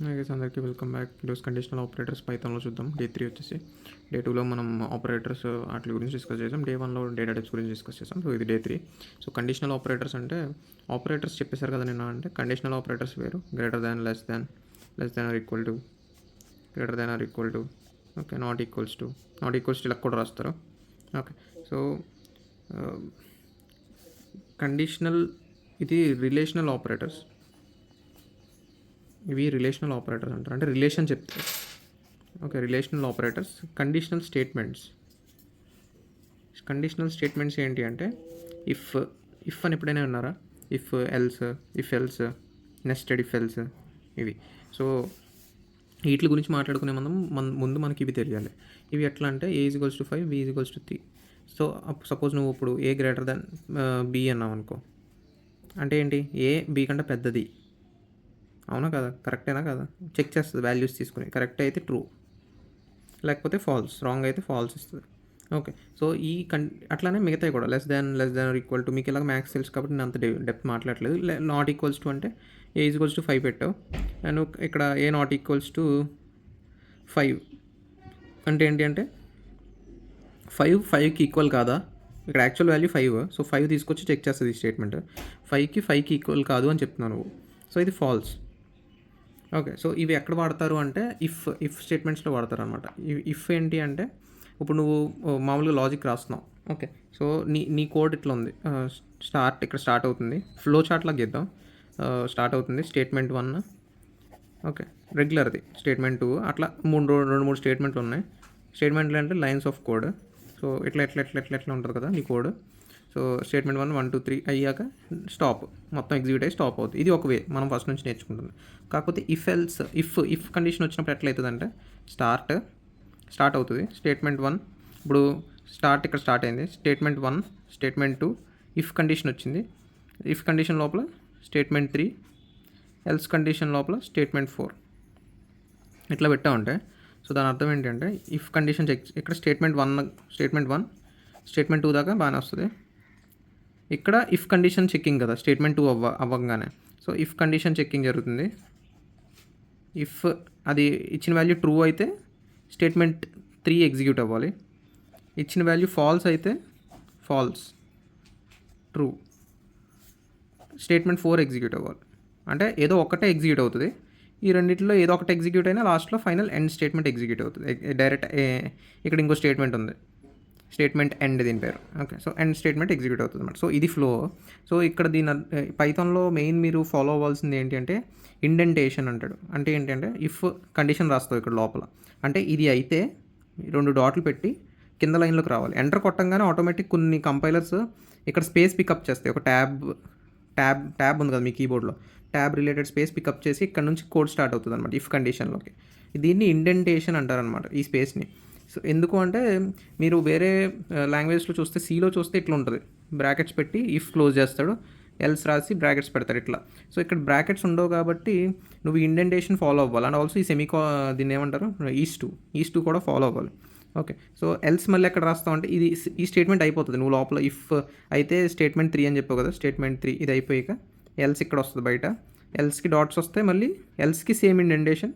Guys అందరికీ welcome back. ఈరోజు conditional operators పైథాన్లో చూద్దాం. డే 3 వచ్చేసి. డే 2లో మనం ఆపరేటర్స్ వాటి గురించి డిస్కస్ చేసాం. డే 1లో డేటా టైప్స్ గురించి డిస్కస్ చేసాం. సో ఇది డే 3. సో కండిషనల్ ఆపరేటర్స్ అంటే ఆపరేటర్స్ చెప్పేశారు కదా నిన్న. అంటే కండిషనల్ ఆపరేటర్స్ వేరు, greater than, less than or equal to, greater than or equal to, okay, not equals to ఇలా కూడా రాస్తారు. ఓకే, సో కండిషనల్ ఇది రిలేషనల్ ఆపరేటర్స్. ఇవి రిలేషనల్ ఆపరేటర్స్ అంటారు, అంటే రిలేషన్ చెప్తారు. Okay, relational operators. Conditional statements ఏంటి అంటే ఇఫ్ అని ఎప్పుడైనా ఉన్నారా? If else, nested if else, ఇవి. సో వీటి గురించి మాట్లాడుకునే ముందు మనకి ఇవి తెలియాలి. ఇవి ఎట్లా అంటే A = 5, B = 3. సో సపోజ్ నువ్వు ఇప్పుడు A గ్రేటర్ దాన్ B అన్నావు అనుకో, అంటే ఏంటి? A B కంటే పెద్దది, అవునా కదా? కరెక్టేనా కదా? చెక్ చేస్తుంది వాల్యూస్ తీసుకుని. కరెక్ట్ అయితే ట్రూ, లేకపోతే ఫాల్స్, రాంగ్ అయితే ఫాల్స్ ఇస్తుంది. ఓకే, సో అట్లానే మిగతాయి కూడా less than or equal to. మీకు ఇలాగ మ్యాథ్స్ తెలుసు కాబట్టి నేను అంత డెప్త్ మాట్లాడలేదు. నాట్ ఈక్వల్స్ టు అంటే A = 5 పెట్టావు, అండ్ ఇక్కడ A నాట్ ఈక్వల్స్ టు 5 అంటే ఏంటి అంటే 5కి ఈక్వల్ కాదా? ఇక్కడ యాక్చువల్ వాల్యూ 5, సో 5 తీసుకొచ్చి చెక్ చేస్తుంది ఈ స్టేట్మెంట్. 5కి ఈక్వల్ కాదు అని చెప్తున్నాను నువ్వు, సో ఇది ఫాల్స్. ఓకే, సో ఇవి ఎక్కడ వాడతారు అంటే ఇఫ్ స్టేట్మెంట్స్లో వాడతారు అనమాట. ఇఫ్ ఏంటి అంటే ఇప్పుడు నువ్వు మామూలుగా లాజిక్ రాస్తున్నావు. ఓకే, సో నీ కోడ్ ఇట్లా ఉంది. ఇక్కడ స్టార్ట్ అవుతుంది, ఫ్లో చార్ట్ లాగా గీద్దాం. స్టార్ట్ అవుతుంది స్టేట్మెంట్ 1, ఓకే, రెగ్యులర్ది స్టేట్మెంట్ 2, అట్లా రెండు మూడు స్టేట్మెంట్లు ఉన్నాయి. స్టేట్మెంట్లు అంటే లైన్స్ ఆఫ్ కోడ్. సో ఎట్లా ఉంటుంది కదా నీ కోడ్. సో స్టేట్మెంట్ 1, 1, 2, 3 అయ్యాక స్టాప్, మొత్తం ఎగ్జిక్యూట్ అయ్యి స్టాప్ అవుతుంది. ఇది ఒక వే మనం ఫస్ట్ నుంచి నేర్చుకుంటుంది. కాకపోతే ఇఫ్ కండిషన్ వచ్చినప్పుడు ఎట్లయితుందంటే స్టార్ట్ అవుతుంది స్టేట్మెంట్ 1. ఇప్పుడు ఇక్కడ స్టార్ట్ అయింది స్టేట్మెంట్ 1, స్టేట్మెంట్ 2, ఇఫ్ కండిషన్ వచ్చింది. ఇఫ్ కండిషన్ లోపల స్టేట్మెంట్ 3, ఎల్స్ కండిషన్ లోపల స్టేట్మెంట్ 4 ఇట్లా పెట్టామంటే, సో దాని అర్థం ఏంటంటే ఇఫ్ కండిషన్ చెక్. ఇక్కడ స్టేట్మెంట్ 1, స్టేట్మెంట్ 2 దాకా బాగానే వస్తుంది. ఇక్కడ ఇఫ్ కండిషన్ చెక్కింగ్ కదా, స్టేట్మెంట్ 2 అవ్వగానే. సో ఇఫ్ కండిషన్ చెక్కింగ్ జరుగుతుంది. ఇఫ్ అది ఇచ్చిన వాల్యూ ట్రూ అయితే స్టేట్మెంట్ 3 ఎగ్జిక్యూట్ అవ్వాలి. ఇచ్చిన వాల్యూ ఫాల్స్ అయితే ట్రూ, స్టేట్మెంట్ 4 ఎగ్జిక్యూట్ అవ్వాలి. అంటే ఏదో ఒకటే ఎగ్జిక్యూట్ అవుతుంది. ఈ రెండింటిలో ఏదో ఒకటి ఎగ్జిక్యూట్ అయినా లాస్ట్లో ఫైనల్ ఎండ్ స్టేట్మెంట్ ఎగ్జిక్యూట్ అవుతుంది. డైరెక్ట్ ఇక్కడ ఇంకో స్టేట్మెంట్ ఉంది, స్టేట్మెంట్ ఎండ్ దీని పేరు. Okay, so end statement execute అవుతుంది అన్నమాట. సో ఇది ఫ్లో. సో ఇక్కడ పైథాన్లో మెయిన్ మీరు ఫాలో అవ్వాల్సింది ఏంటి అంటే ఇండెంటేషన్ అంటాడు. అంటే ఏంటంటే ఇఫ్ కండిషన్ రాస్తావు ఇక్కడ లోపల, అంటే ఇది అయితే 2 డాట్లు పెట్టి కింద లైన్లోకి రావాలి. ఎంటర్ కొట్టంగానే ఆటోమేటిక్ కొన్ని కంపైలర్స్ ఇక్కడ స్పేస్ పికప్ చేస్తాయి. ఒక ట్యాబ్ ఉంది కదా మీ కీబోర్డ్లో, ట్యాబ్ రిలేటెడ్ స్పేస్ పికప్ చేసి ఇక్కడ నుంచి కోడ్ స్టార్ట్ అవుతుంది అనమాట ఇఫ్ కండిషన్లోకి. దీన్ని ఇండెంటేషన్ అంటారనమాట ఈ స్పేస్ని. సో ఎందుకు అంటే మీరు వేరే లాంగ్వేజ్లో చూస్తే, Cలో చూస్తే ఇట్లా ఉంటుంది, బ్రాకెట్స్ పెట్టి ఇఫ్ క్లోజ్ చేస్తాడు, ఎల్స్ రాసి బ్రాకెట్స్ పెడతారు ఇట్లా. సో ఇక్కడ బ్రాకెట్స్ ఉండవు కాబట్టి నువ్వు ఇండెంటేషన్ ఫాలో అవ్వాలి. అండ్ ఆల్సో ఈ దీన్ని ఏమంటారు, ఈస్ టూ కూడా ఫాలో అవ్వాలి. ఓకే, సో ఎల్స్ మళ్ళీ ఎక్కడ రాస్తావు అంటే ఈ స్టేట్మెంట్ అయిపోతుంది. నువ్వు లోపల ఇఫ్ అయితే స్టేట్మెంట్ 3 అని చెప్పావు కదా, స్టేట్మెంట్ 3 ఇది అయిపోయాక ఎల్స్ ఇక్కడ వస్తుంది బయట, ఎల్స్కి డాట్స్ వస్తాయి, మళ్ళీ ఎల్స్కి సేమ్ ఇండెంటేషన్.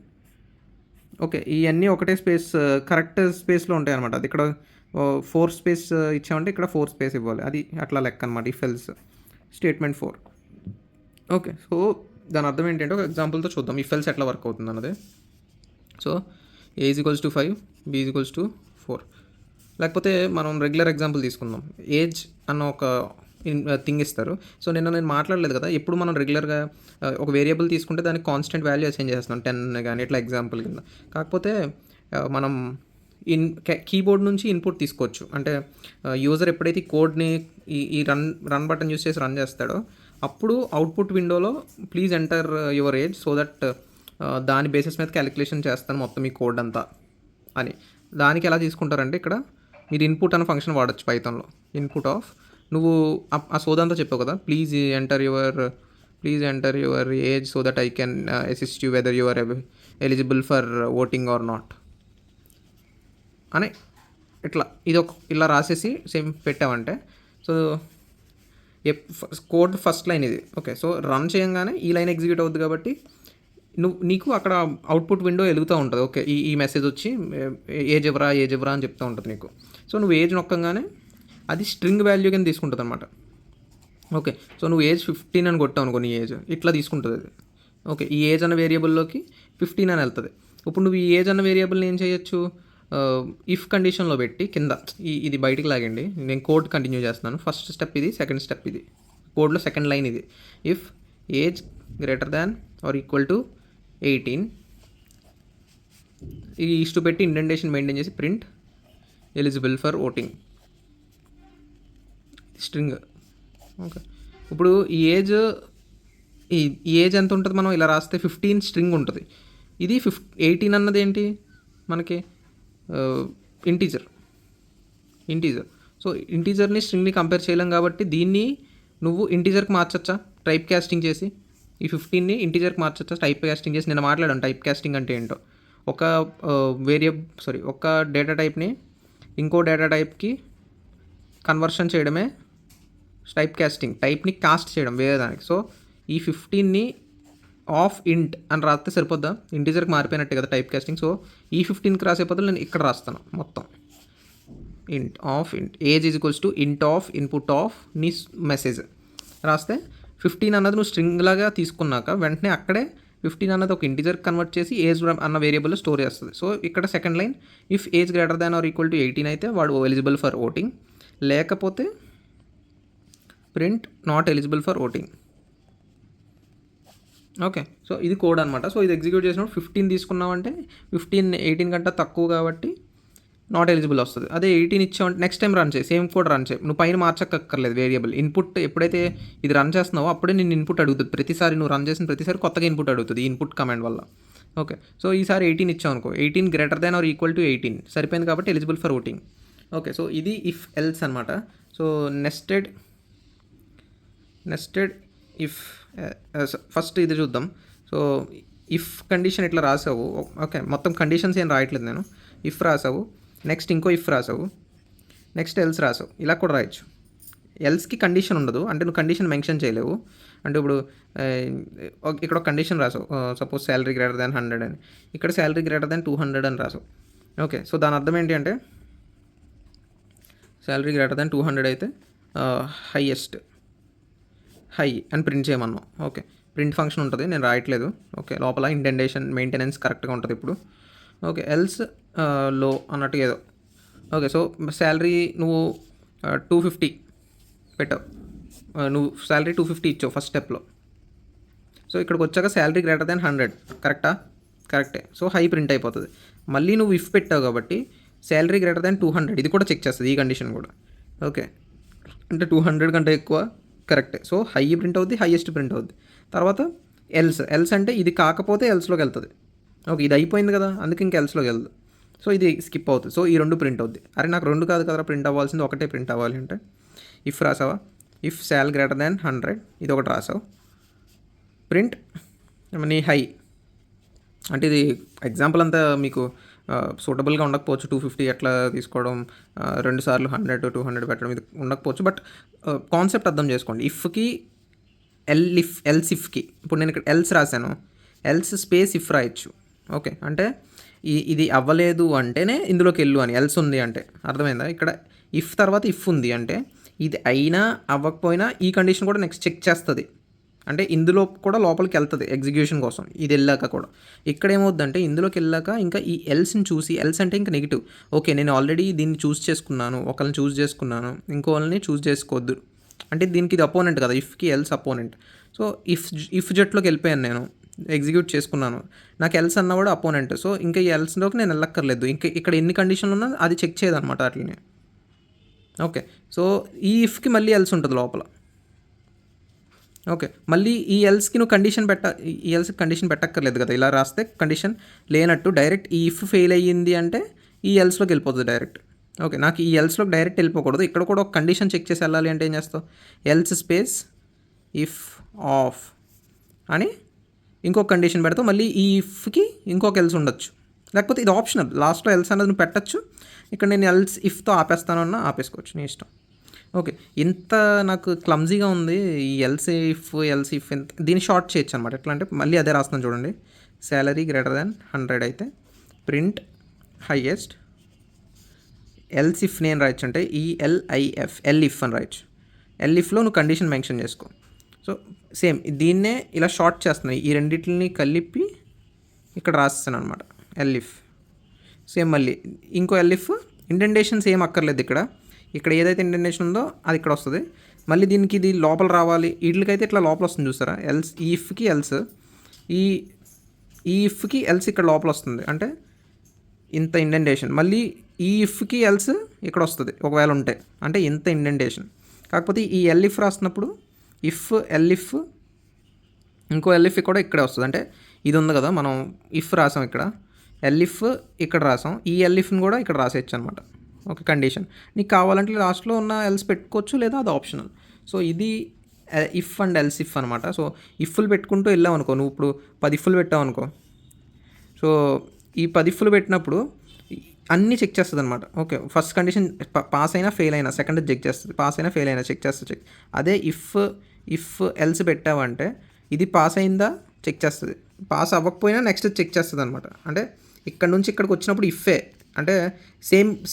ఓకే, ఇవన్నీ ఒకటే స్పేస్, కరెక్ట్ స్పేస్లో ఉంటాయి అనమాట. అది ఇక్కడ 4 స్పేస్ ఇచ్చామంటే ఇక్కడ 4 స్పేస్ ఇవ్వాలి. అది అట్లా లెక్క అనమాట if else statement 4. Okay, so దాని అర్థం ఏంటంటే ఒక ఎగ్జాంపుల్తో చూద్దాం ఇఫ్ ఎల్స్ ఎట్లా వర్క్ అవుతుంది అన్నది. So A = 5, B = 4. లేకపోతే మనం రెగ్యులర్ ఎగ్జాంపుల్ తీసుకుందాం. ఏజ్ అన్న ఒక థింగ్ ఇస్తారు. సో నేను మాట్లాడలేదు కదా, ఎప్పుడు మనం రెగ్యులర్గా ఒక వేరియబుల్ తీసుకుంటే దానికి కాన్స్టెంట్ వాల్యూ అసైన్ చేస్తున్నాం, 10 కానీ ఇట్లా ఎగ్జాంపుల్ కింద. కాకపోతే మనం కీబోర్డ్ నుంచి ఇన్పుట్ తీసుకోవచ్చు. అంటే యూజర్ ఎప్పుడైతే కోడ్ని ఈ రన్ బటన్ యూస్ చేసి రన్ చేస్తాడో అప్పుడు అవుట్పుట్ విండోలో please enter your age, so that దాని బేసిస్ మీద క్యాలిక్యులేషన్ చేస్తాను మొత్తం ఈ కోడ్ అంతా అని. దానికి ఎలా తీసుకుంటారంటే ఇక్కడ మీరు ఇన్పుట్ అనే ఫంక్షన్ వాడచ్చు పైథాన్లో. ఇన్పుట్ ఆఫ్ నువ్వు ఆ సోదంతా చెప్పావు కదా, please enter your age so that I can assist you whether you are eligible for voting or not అని ఇట్లా ఇలా రాసేసి సేమ్ పెట్టామంటే, సో కోడ్ ఫస్ట్ లైన్ ఇది. ఓకే, సో రన్ చేయంగానే ఈ లైన్ ఎగ్జిక్యూట్ అవుతుంది కాబట్టి నీకు అక్కడ అవుట్పుట్ విండో వెలుగుతూ ఉంటుంది. ఓకే, ఈ మెసేజ్ వచ్చి ఏజ్ ఎవరా అని చెప్తూ ఉంటుంది నీకు. సో నువ్వు ఏజ్ నొక్కగానే అది స్ట్రింగ్ వాల్యూ కింద తీసుకుంటుంది అనమాట. ఓకే, సో నువ్వు ఏజ్ 15 అని కొట్టావు అనుకో, నీ ఏజ్ ఇట్లా తీసుకుంటుంది అది. ఓకే, ఈ ఏజ్ అన్న వేరియబుల్లోకి 15 అని వెళ్తుంది. ఇప్పుడు నువ్వు ఈ ఏజ్ అన్న వేరియబుల్ని ఏం చేయొచ్చు, ఇఫ్ కండిషన్లో పెట్టి కింద ఇది బయటికి లాగండి. నేను కోడ్ కంటిన్యూ చేస్తున్నాను. ఫస్ట్ స్టెప్ ఇది, సెకండ్ స్టెప్ ఇది, కోడ్లో సెకండ్ లైన్ ఇది. If age greater than or equal to 18 ఇది ఇష్టు పెట్టి ఇండెంటేషన్ మెయింటైన్ చేసి print eligible for voting string. Okay, ఇప్పుడు ఈ ఏజ్ ఎంత ఉంటుంది, మనం ఇలా రాస్తే 15 స్ట్రింగ్ ఉంటుంది. ఇది 18 అన్నది ఏంటి మనకి ఇంటీజర్. సో ఇంటీజర్ని స్ట్రింగ్ని కంపేర్ చేయలేం కాబట్టి దీన్ని నువ్వు ఇంటీజర్కి మార్చచ్చా టైప్ కాస్టింగ్ చేసి, ఈ 15ని ఇంటీజర్కి మార్చచ్చా టైప్ కాస్టింగ్ చేసి. నేను మాట్లాడాను టైప్ కాస్టింగ్ అంటే ఏంటో. ఒక ఒక డేటా టైప్ని ఇంకో డేటా టైప్కి కన్వర్షన్ చేయడమే టైప్ కాస్టింగ్. టైప్ని కాస్ట్ చేయడం వేరే దానికి. సో ఈ 15ని ఆఫ్ ఇంట్ అని రాస్తే సరిపోద్దా, ఇంటీజర్కి మారిపోయినట్టే కదా టైప్ కాస్టింగ్. సో ఈ 15కి రాసే బదులు నేను ఇక్కడ రాస్తాను మొత్తం ఇంట్ ఆఫ్ ఇంట్ ఏజ్ ఈజ్ ఈక్వల్స్ టు ఇంట్ ఆఫ్ ఇన్పుట్ ఆఫ్ నీ మెసేజ్ రాస్తే 15 అన్నది నువ్వు స్ట్రింగ్ లాగా తీసుకున్నాక వెంటనే అక్కడే 15 అన్నది ఒక ఇంటీజర్కి కన్వర్ట్ చేసి ఏజ్ అన్న వేరియబుల్లో స్టోర్ చేస్తుంది. సో ఇక్కడ second line if age greater than or equal to 18 అయితే వాడు ఎలిజిబుల్ ఫర్ ఓటింగ్, లేకపోతే print not eligible for voting. Okay, so ఇది కోడ్ అనమాట. సో ఇది ఎగ్జిక్యూట్ చేసినప్పుడు 15 తీసుకున్నామంటే 15 18 కంటే తక్కువ కాబట్టి నాట్ ఎలిజిబుల్ వస్తుంది. అదే 18 ఇచ్చామంటే నెక్స్ట్ టైం రన్ చేయి, సేమ్ కోడ్ రన్ చేయి, నువ్వు పైన మార్చక్కర్లేదు వేరియబుల్. ఇన్పుట్ ఎప్పుడైతే ఇది రన్ చేస్తున్నావో అప్పుడే నేను ఇన్పుట్ అడుగుతుంది. ప్రతిసారి నువ్వు రన్ చేసిన ప్రతిసారి కొత్తగా ఇన్పుట్ అడుగుతుంది ఈ ఇన్పుట్ కమాండ్ వల్ల. ఓకే, సో ఈసారి 18 ఇచ్చావు అనుకో, 18 greater than or equal to 18 సరిపోయింది కాబట్టి eligible for voting. Okay, so ఇది ఇఫ్ ఎల్స్ అనమాట. సో నెస్టెడ్ ఇఫ్ ఫస్ట్ ఇది చూద్దాం. సో ఇఫ్ కండిషన్ ఇట్లా రాసావు. ఓకే, మొత్తం కండిషన్స్ ఏం రాయట్లేదు నేను. ఇఫ్ రాసావు, నెక్స్ట్ ఇంకో ఇఫ్ రాసావు, నెక్స్ట్ ఎల్స్ రాసావు. ఇలా కూడా రాయొచ్చు. ఎల్స్కి కండిషన్ ఉండదు, అంటే నువ్వు కండిషన్ మెన్షన్ చేయలేవు. అంటే ఇప్పుడు ఇక్కడ ఒక కండిషన్ రాసావు, సపోజ్ శాలరీ గ్రేటర్ దాన్ 100 అని. ఇక్కడ శాలరీ గ్రేటర్ దాన్ 200 అని రాసావు. ఓకే, సో దాని అర్థం ఏంటి అంటే శాలరీ గ్రేటర్ దాన్ 200 అయితే హై అని ప్రింట్ చేయమన్నాం. ఓకే, ప్రింట్ ఫంక్షన్ ఉంటుంది, నేను రాయట్లేదు. ఓకే, లోపల ఇండెంటేషన్ మెయింటెనెన్స్ కరెక్ట్గా ఉంటుంది ఇప్పుడు. ఓకే, ఎల్స్ లో అన్నట్టు ఏదో. ఓకే, సో శాలరీ నువ్వు 250 పెట్టావు, నువ్వు శాలరీ 250 ఇచ్చావు ఫస్ట్ స్టెప్లో. సో ఇక్కడికి వచ్చాక శాలరీ గ్రేటర్ దాన్ 100 కరెక్టా? కరెక్టే. సో హై ప్రింట్ అయిపోతుంది. మళ్ళీ నువ్వు ఇఫ్ పెట్టావు కాబట్టి శాలరీ గ్రేటర్ దాన్ 200 ఇది కూడా చెక్ చేస్తుంది, ఈ కండిషన్ కూడా. ఓకే, అంటే 200 కంటే ఎక్కువ కరెక్టే. సో హై ప్రింట్ అవుద్ది, హైయెస్ట్ ప్రింట్ అవుద్ది. తర్వాత ఎల్స్ అంటే ఇది కాకపోతే ఎల్స్లోకి వెళ్తుంది. ఓకే, ఇది అయిపోయింది కదా, అందుకే ఇంకా ఎల్స్లోకి వెళ్తుంది. సో ఇది స్కిప్ అవుతుంది. సో ఈ రెండు ప్రింట్ అవుద్ది. అరే నాకు రెండు కాదు కదా ప్రింట్ అవ్వాల్సింది, ఒకటే ప్రింట్ అవ్వాలి అంటే ఇఫ్ రాసావా, ఇఫ్ శాల్ గ్రేటర్ దాన్ 100 ఇది ఒకటి రాసావు, ప్రింట్ నీ హై. అంటే ఇది ఎగ్జాంపుల్ అంతా మీకు సూటబుల్గా ఉండకపోవచ్చు, 250 ఎట్లా తీసుకోవడం, 2 సార్లు 100 to 200 పెట్టడం ఇది ఉండకపోవచ్చు. బట్ కాన్సెప్ట్ అర్థం చేసుకోండి. ఇఫ్కి ఎల్స్ ఇఫ్కి ఇప్పుడు నేను ఇక్కడ ఎల్స్ రాశాను, ఎల్స్ స్పేస్ ఇఫ్ రాయొచ్చు. ఓకే, అంటే ఇది అవ్వలేదు అంటేనే ఇందులోకి వెళ్ళు అని, ఎల్స్ ఉంది అంటే అర్థమైందా? ఇక్కడ ఇఫ్ తర్వాత ఇఫ్ ఉంది అంటే ఇది అయినా అవ్వకపోయినా ఈ కండిషన్ కూడా నెక్స్ట్ చెక్ చేస్తుంది. అంటే ఇందులో కూడా లోపలికి వెళ్తుంది ఎగ్జిక్యూషన్ కోసం, ఇది వెళ్ళాక కూడా. ఇక్కడ ఏమవుద్దంటే ఇందులోకి వెళ్ళాక ఇంకా ఈ ఎల్స్ని చూసి, ఎల్స్ అంటే ఇంకా నెగిటివ్. ఓకే, నేను ఆల్రెడీ దీన్ని చూస్ చేసుకున్నాను, ఒకరిని చూస్ చేసుకున్నాను, ఇంకో వాళ్ళని చూస్ చేసుకోవద్దు అంటే దీనికి ఇది అపోనెంట్ కదా, ఇఫ్కి ఎల్స్ అపోనెంట్. సో ఇఫ్ జట్లోకి వెళ్ళిపోయాను, నేను ఎగ్జిక్యూట్ చేసుకున్నాను, నాకు ఎల్స్ అన్న కూడా అపోనెంట్. సో ఇంకా ఈ ఎల్స్లోకి నేను వెళ్ళక్కర్లేదు. ఇంకా ఇక్కడ ఎన్ని కండిషన్లు ఉన్నా అది చెక్ చేయదన్నమాట అట్లనే. ఓకే, సో ఈ ఇఫ్కి మళ్ళీ ఎల్స్ ఉంటుంది లోపల. ఓకే, మళ్ళీ ఈ ఎల్స్కి నువ్వు ఈ ఎల్స్కి కండిషన్ పెట్టక్కర్లేదు కదా, ఇలా రాస్తే కండిషన్ లేనట్టు డైరెక్ట్ ఈ ఇఫ్ ఫెయిల్ అయ్యింది అంటే ఈ ఎల్స్లోకి వెళ్ళిపోతుంది డైరెక్ట్. ఓకే, నాకు ఈ ఎల్స్లోకి డైరెక్ట్ వెళ్ళిపోకూడదు, ఇక్కడ కూడా ఒక కండిషన్ చెక్ చేసి వెళ్ళాలి అంటే ఏం చేస్తావు, ఎల్స్ స్పేస్ ఇఫ్ ఆఫ్ అని ఇంకొక కండిషన్ పెడతావు, మళ్ళీ ఈ ఇఫ్కి ఇంకొక ఎల్స్ ఉండొచ్చు, లేకపోతే ఇది ఆప్షనల్, లాస్ట్లో ఎల్స్ అనేది నువ్వు పెట్టచ్చు. ఇక్కడ నేను ఎల్స్ ఇఫ్తో ఆపేస్తానన్నా ఆపేసుకోవచ్చు, నీ ఇష్టం. ఓకే, ఇంత నాకు క్లమ్జీగా ఉంది ఈ ఎల్స్ ఇఫ్ ఇంత, దీన్ని షార్ట్ చేయొచ్చు అనమాట. ఎట్లా అంటే మళ్ళీ అదే రాస్తున్నాను చూడండి, శాలరీ గ్రేటర్ దాన్ 100 అయితే ప్రింట్ హైయెస్ట్. ఎల్స్ ఇఫ్ నేను రాయొచ్చు అంటే ELIF ఎల్ఇఫ్ అని రాయొచ్చు. ఎల్ఇఫ్లో నువ్వు కండిషన్ మెన్షన్ చేసుకో. సో సేమ్ దీన్నే ఇలా షార్ట్ చేస్తున్నాయి, ఈ రెండింటిని కలిపి ఇక్కడ రాస్తాను అనమాట ఎల్ఇఫ్. సేమ్ మళ్ళీ ఇంకో ఎల్ఇఫ్, ఇండెంటేషన్ సేమ్ అక్కర్లేదు ఇక్కడ ఏదైతే ఇండెంటేషన్ ఉందో అది ఇక్కడ వస్తుంది. మళ్ళీ దీనికి ఇది లోపల రావాలి, వీటికైతే ఇట్లా లోపల వస్తుంది చూస్తారా, ఎల్స్ ఈ ఇఫ్కి ఎల్స్, ఈ ఇఫ్కి ఎల్స్ ఇక్కడ లోపల వస్తుంది అంటే ఇంత ఇండెంటేషన్. మళ్ళీ ఈ ఇఫ్కి ఎల్స్ ఇక్కడ వస్తుంది ఒకవేళ ఉంటే, అంటే ఇంత ఇండెంటేషన్. కాకపోతే ఈ ఎల్ఇఫ్ రాస్తున్నప్పుడు ఇఫ్ ఎల్ఇఫ్ ఇంకో ఎల్ఇఫ్ కూడా ఇక్కడే వస్తుంది. అంటే ఇది ఉంది కదా, మనం ఇఫ్ రాసాం ఇక్కడ, ఎల్ఇఫ్ ఇక్కడ రాసాం, ఈ ఎల్ఇఫ్ని కూడా ఇక్కడ రాసేయచ్చు అనమాట. Okay, condition. నీకు కావాలంటే లాస్ట్లో ఉన్న ఎల్స్ పెట్టుకోవచ్చు, లేదా అది ఆప్షనల్. సో ఇది ఇఫ్ అండ్ ఎల్స్ ఇఫ్ అనమాట. సో ఇఫ్లు పెట్టుకుంటూ వెళ్ళావు అనుకో, నువ్వు ఇప్పుడు 10 ఇఫ్లు పెట్టావు అనుకో, సో ఈ 10 ఇఫ్లు పెట్టినప్పుడు అన్నీ చెక్ చేస్తుంది అనమాట. ఓకే, ఫస్ట్ కండిషన్ పాస్ అయినా ఫెయిల్ అయినా సెకండ్ చెక్ చేస్తుంది, పాస్ అయినా ఫెయిల్ అయినా చెక్ చేస్తుంది. అదే ఇఫ్ ఎల్స్ పెట్టావంటే ఇది పాస్ అయిందా చెక్ చేస్తుంది, పాస్ అవ్వకపోయినా నెక్స్ట్ చెక్ చేస్తుంది అనమాట. అంటే ఇక్కడ నుంచి ఇక్కడికి వచ్చినప్పుడు ఇఫే అంటే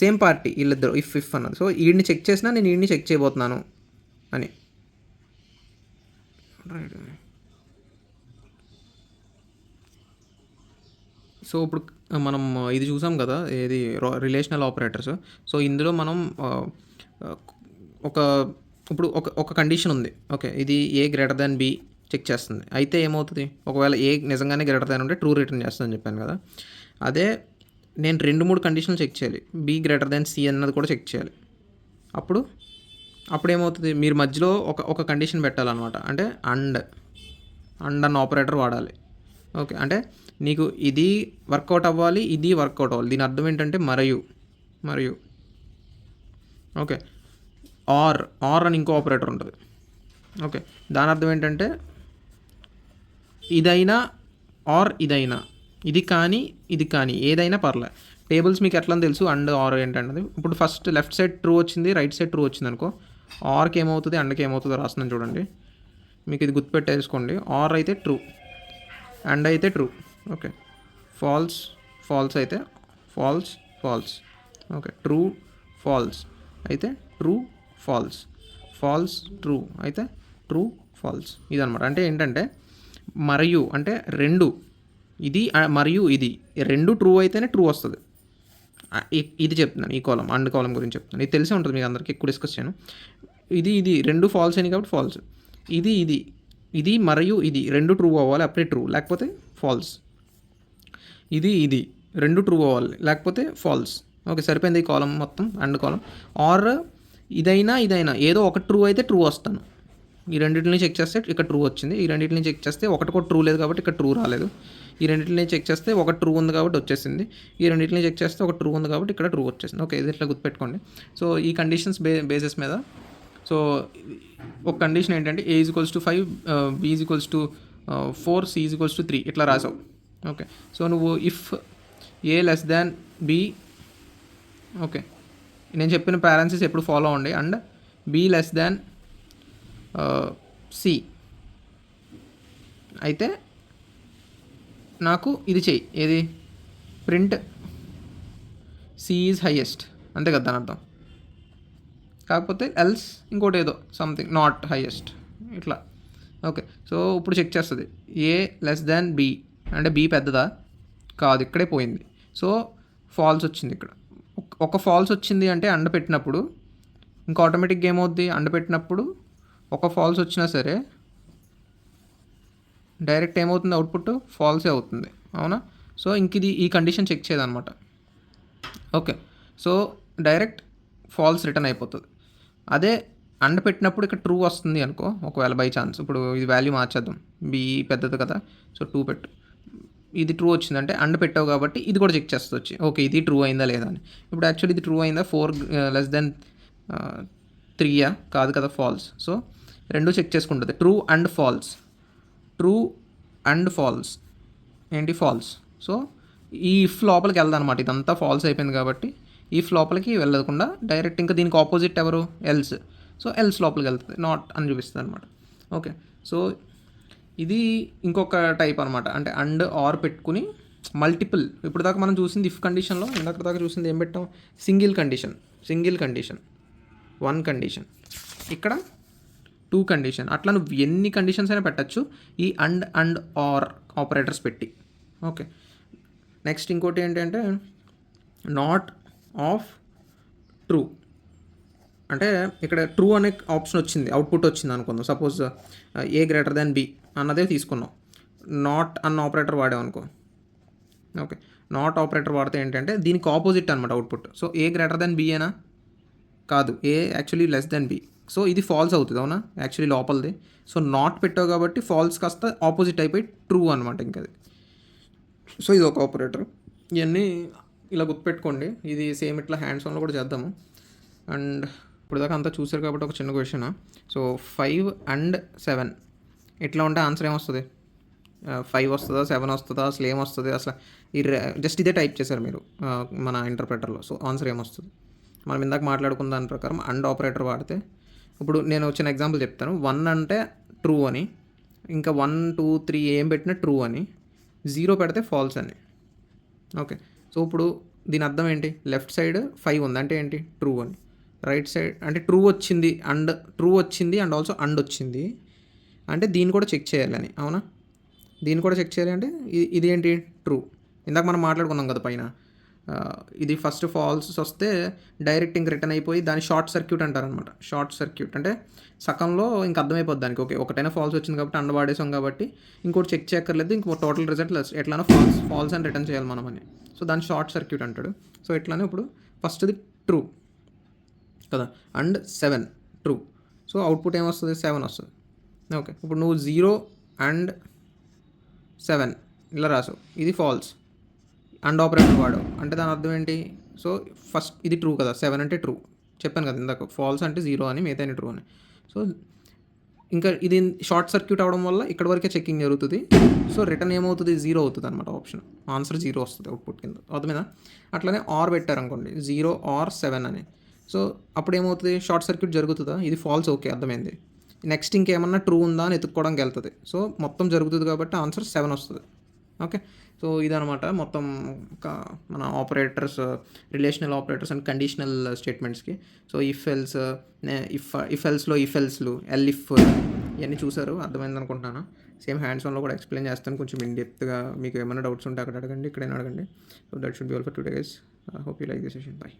సేమ్ పార్టీ వీళ్ళిద్దరు, ఇఫ్ అన్నది. సో వీడిని చెక్ చేసినా నేను వీడిని చెక్ చేయబోతున్నాను అని. సో ఇప్పుడు మనం ఇది చూసాం కదా, ఏది రిలేషనల్ ఆపరేటర్స్. సో ఇందులో మనం ఇప్పుడు ఒక కండిషన్ ఉంది. ఓకే, ఇది ఏ గ్రేటర్ దాన్ బి చెక్ చేస్తుంది. అయితే ఏమవుతుంది, ఒకవేళ ఏ నిజంగానే గ్రేటర్ దాన్ ఉంటే ట్రూ రిటర్న్ చేస్తుందని చెప్పాను కదా. అదే నేను 2-3 కండిషన్లు చెక్ చేయాలి, బి గ్రేటర్ దాన్ సి అన్నది కూడా చెక్ చేయాలి. అప్పుడు ఏమవుతుంది, మీరు మధ్యలో ఒక కండిషన్ పెట్టాలన్నమాట. అంటే అండ్ అన్న ఆపరేటర్ వాడాలి. ఓకే, అంటే నీకు ఇది వర్కౌట్ అవ్వాలి, ఇది వర్కౌట్ అవ్వాలి. దీని అర్థం ఏంటంటే మరియు ఓకే, ఆర్ అని ఇంకో ఆపరేటర్ ఉంటుంది. ఓకే, దాని అర్థం ఏంటంటే ఇదైనా ఆర్ ఇదైనా, ఇది కానీ ఏదైనా పర్లే. టేబుల్స్ మీకు ఎట్లా తెలుసు అండ్ ఆర్ ఏంటన్నది. ఇప్పుడు ఫస్ట్ లెఫ్ట్ సైడ్ ట్రూ వచ్చింది, రైట్ సైడ్ ట్రూ వచ్చింది అనుకో, ఆర్కి ఏమవుతుంది అండ్కి ఏమవుతుందో రాస్తున్నాను చూడండి. మీకు ఇది గుర్తుపెట్టేసుకోండి. ఆర్ అయితే ట్రూ, అండ్ అయితే ట్రూ. ఓకే, ఫాల్స్ అయితే ఫాల్స్. ఓకే, ట్రూ ఫాల్స్ అయితే ట్రూ ఫాల్స్ ట్రూ అయితే ట్రూ ఫాల్స్. ఇదనమాట. అంటే ఏంటంటే మరియు అంటే రెండు, ఇది మరియు ఇది రెండు ట్రూ అయితేనే ట్రూ వస్తుంది. ఇది చెప్తున్నాను, ఈ కాలం అండ్ కాలం గురించి చెప్తున్నాను. ఇది తెలిసే ఉంటుంది మీకు అందరికీ, ఎక్కువ డిస్కస్ చేయను. ఇది రెండు ఫాల్స్ అయినాయి కాబట్టి ఫాల్స్. ఇది మరియు ఇది రెండు ట్రూ అవ్వాలి, అప్పుడే ట్రూ, లేకపోతే ఫాల్స్. ఇది రెండు ట్రూ అవ్వాలి, లేకపోతే ఫాల్స్. ఓకే, సరిపోయింది ఈ కాలం మొత్తం, అండ్ కాలం. ఆర్ ఇదైనా ఏదో ఒక ట్రూ అయితే ట్రూ వస్తాను. ఈ రెండింటిని చెక్ చేస్తే ఇక్కడ ట్రూ వచ్చింది, ఈ రెండింటిని చెక్ చేస్తే ఒకటి కూడా ట్రూ లేదు కాబట్టి ఇక్కడ ట్రూ రాలేదు. ఈ రెండింటిని చెక్ చేస్తే ఒక ట్రూ ఉంది కాబట్టి వచ్చేసింది, ఈ రెండింటిని చెక్ చేస్తే ఒక ట్రూ ఉంది కాబట్టి ఇక్కడ ట్రూ వచ్చేసింది. ఓకే, ఇది ఇట్లా గుర్తుపెట్టుకోండి. సో ఈ కండిషన్స్ బేసిస్ మీద, సో ఒక కండిషన్ ఏంటంటే A = 5, B = 4, C = 3 ఇట్లా రాసావు. ఓకే, సో నువ్వు ఇఫ్ A < B, ఓకే నేను చెప్పిన పారాన్సిస్ ఎప్పుడు ఫాలో అవ్వండి, అండ్ B < C అయితే నాకు ఇది చెయ్యి, ఏది ప్రింట్ C ఈజ్ హైయెస్ట్, అంతే కదా దాని అర్థం. కాకపోతే ఎల్స్ ఇంకోటి ఏదో సంథింగ్ నాట్ హైయెస్ట్ ఇట్లా. ఓకే, సో ఇప్పుడు చెక్ చేస్తుంది A < B అంటే B పెద్దదా కాదు, ఇక్కడే పోయింది. సో ఫాల్స్ వచ్చింది ఇక్కడ. ఒక ఫాల్స్ వచ్చింది అంటే అండ పెట్టినప్పుడు ఇంకా ఆటోమేటిక్గా ఏమవుద్ది, అండ పెట్టినప్పుడు ఒక ఫాల్స్ వచ్చినా సరే డైరెక్ట్ ఏమవుతుంది, అవుట్పుట్ ఫాల్సే అవుతుంది, అవునా. సో ఇంక ఇది ఈ కండిషన్ చెక్ చేయదన్నమాట. Okay, so direct false return అయిపోతుంది. అదే అండ పెట్టినప్పుడు ఇక్కడ ట్రూ వస్తుంది అనుకో, ఒకవేళ బై ఛాన్స్ ఇప్పుడు ఇది వాల్యూ మార్చేద్దాం, B పెద్దది కదా, సో 2 పెట్టు. ఇది ట్రూ వచ్చిందంటే అండ పెట్టావు కాబట్టి ఇది కూడా చెక్ చేస్తుంది వచ్చి, ఓకే ఇది ట్రూ అయిందా లేదా అని. ఇప్పుడు యాక్చువల్లీ ఇది ట్రూ అయిందా, 4 < 3 కాదు కదా, ఫాల్స్. సో రెండు చెక్ చేసుకుంటుంది, ట్రూ అండ్ ఫాల్స్ ఏంటి ఫాల్స్. సో ఈ ఇఫ్ లోపలికి వెళ్దాం అనమాట, ఇదంతా ఫాల్స్ అయిపోయింది కాబట్టి ఇఫ్ లోపలికి వెళ్ళకుండా డైరెక్ట్ ఇంకా దీనికి ఆపోజిట్ ఎవరు, ఎల్స్. సో ఎల్స్ లోపలికి వెళ్తుంది, నాట్ అని చూపిస్తుంది అనమాట. ఓకే, సో ఇది ఇంకొక టైప్ అనమాట. అంటే అండ్ ఆర్ పెట్టుకుని మల్టిపుల్, ఇప్పుడు దాకా మనం చూసింది ఇఫ్ కండిషన్లో, ఇందాక దాకా చూసింది ఏం పెట్టాం, సింగిల్ కండిషన్, వన్ కండిషన్, ఇక్కడ టూ కండిషన్, అట్లా నువ్వు ఎన్ని కండిషన్స్ అయినా పెట్టచ్చు ఈ అండ్ ఆర్ ఆపరేటర్స్ పెట్టి. ఓకే, నెక్స్ట్ ఇంకోటి ఏంటంటే నాట్ ఆఫ్ ట్రూ. అంటే ఇక్కడ ట్రూ అనే ఆప్షన్ వచ్చింది, అవుట్పుట్ వచ్చింది అనుకుందాం. Suppose A greater than B అన్నదే తీసుకున్నాం, నాట్ అన్న ఆపరేటర్ వాడామనుకో. ఓకే, నాట్ ఆపరేటర్ వాడితే ఏంటంటే దీనికి ఆపోజిట్ అనమాట output. So A greater than B అయినా కాదు, A actually less than B. So ఇది ఫాల్స్ అవుతుంది, అవునా, యాక్చువల్లీ లోపలిది. సో నాట్ పెట్టావు కాబట్టి ఫాల్స్ కాస్త ఆపోజిట్ అయిపోయి ట్రూ అనమాట ఇంకది. సో ఇది ఒక ఆపరేటర్. ఇవన్నీ ఇలా గుర్తుపెట్టుకోండి. ఇది సేమ్ ఇట్లా హ్యాండ్స్ ఆన్లో కూడా చేద్దాము. అండ్ ఇప్పుడు దాకా అంతా చూసారు కాబట్టి ఒక చిన్న క్వశ్చన్. సో 5 and 7 ఇట్లా ఉంటే ఆన్సర్ ఏమొస్తుంది? 5 వస్తుందా, 7 వస్తుందా, అసలు ఏమొస్తుంది? అసలు ఈ జస్ట్ ఇదే టైప్ చేశారు మీరు మన ఇంటర్ప్రెటర్లో. సో ఆన్సర్ ఏమొస్తుంది? మనం ఇందాక మాట్లాడుకున్న దాని ప్రకారం అండ్ ఆపరేటర్ వాడితే, ఇప్పుడు నేను వచ్చిన ఎగ్జాంపుల్ చెప్తాను. 1 అంటే ట్రూ అని, ఇంకా 1, 2, 3 ఏం పెట్టినా ట్రూ అని, 0 పెడితే ఫాల్స్ అని. ఓకే, సో ఇప్పుడు దీని అర్థం ఏంటి? లెఫ్ట్ సైడ్ 5 ఉంది అంటే ఏంటి? ట్రూ అని. రైట్ సైడ్ అంటే ట్రూ వచ్చింది అండ్ ఆల్సో అండ్ వచ్చింది అంటే దీన్ని కూడా చెక్ చేయాలని, అవునా? దీన్ని కూడా చెక్ చేయాలి అంటే ఇది ఏంటి? ట్రూ. ఇందాక మనం మాట్లాడుకున్నాం కదా పైన, ఇది ఫస్ట్ ఫాల్స్ వస్తే డైరెక్ట్ ఇంక రిటర్న్ అయిపోయి దాన్ని షార్ట్ సర్క్యూట్ అంటారనమాట. షార్ట్ సర్క్యూట్ అంటే సగంలో ఇంక అర్థమైపోద్ది దానికి. ఓకే, ఒకటైనా ఫాల్స్ వచ్చింది కాబట్టి అండ్ వాడేసాం కాబట్టి ఇంకోటి చెక్ చేయక్కర్లేదు, ఇంకో టోటల్ రిజల్ట్ ఎట్లానో ఫాల్స్ అని రిటర్న్ చేయాలి మనం అని. సో దాన్ని షార్ట్ సర్క్యూట్ అంటాడు. సో ఇట్లానే ఇప్పుడు ఫస్ట్ది ట్రూ కదా, అండ్ 7 ట్రూ. సో అవుట్పుట్ ఏమొస్తుంది? 7 వస్తుంది. ఓకే, ఇప్పుడు నువ్వు 0 and 7 ఇలా రాసావు, ఇది ఫాల్స్. అండ్ ఆపరేటర్ వాడావు అంటే దాని అర్థం ఏంటి? సో ఫస్ట్ ఇది ట్రూ కదా, 7 అంటే ట్రూ చెప్పాను కదా ఇందాక. ఫాల్స్ అంటే 0 అని, మిగతా ట్రూ అని. సో ఇంకా ఇది షార్ట్ సర్క్యూట్ అవ్వడం వల్ల ఇక్కడ వరకే చెక్కింగ్ జరుగుతుంది. సో రిటర్న్ ఏమవుతుంది? 0 అవుతుంది అనమాట ఆప్షన్. ఆన్సర్ 0 వస్తుంది అవుట్పుట్ కింద, అర్థమైనా? అట్లనే ఆర్ పెట్టారు అనుకోండి, 0 or 7 అని. సో అప్పుడు ఏమవుతుంది? షార్ట్ సర్క్యూట్ జరుగుతుందా? ఇది ఫాల్స్. ఓకే, అర్థమైంది. నెక్స్ట్ ఇంకేమన్నా ట్రూ ఉందా అని ఎత్తుక్కోవడానికి వెళ్తుంది. సో మొత్తం జరుగుతుంది కాబట్టి ఆన్సర్ 7 వస్తుంది. ఓకే, సో ఇదనమాట మొత్తం మన operators, relational operators and conditional స్టేట్మెంట్స్కి. సో ఇఫ్ ఎల్స్లో ఇఫ్ ఎల్స్లు, ఇఫ్ ఇవన్నీ చూసారు, అర్థమైంది అనుకుంటున్నాను. సేమ్ హ్యాండ్స్ ఆన్లో కూడా ఎక్స్ప్లెయిన్ చేస్తాను కొంచెం ఇన్ డెప్త్గా. మీకు ఏమైనా డౌట్స్ ఉంటే అక్కడ అడగండి, ఇక్కడైనా అడగండి. So that should be all for today guys. Hope you like this session. By.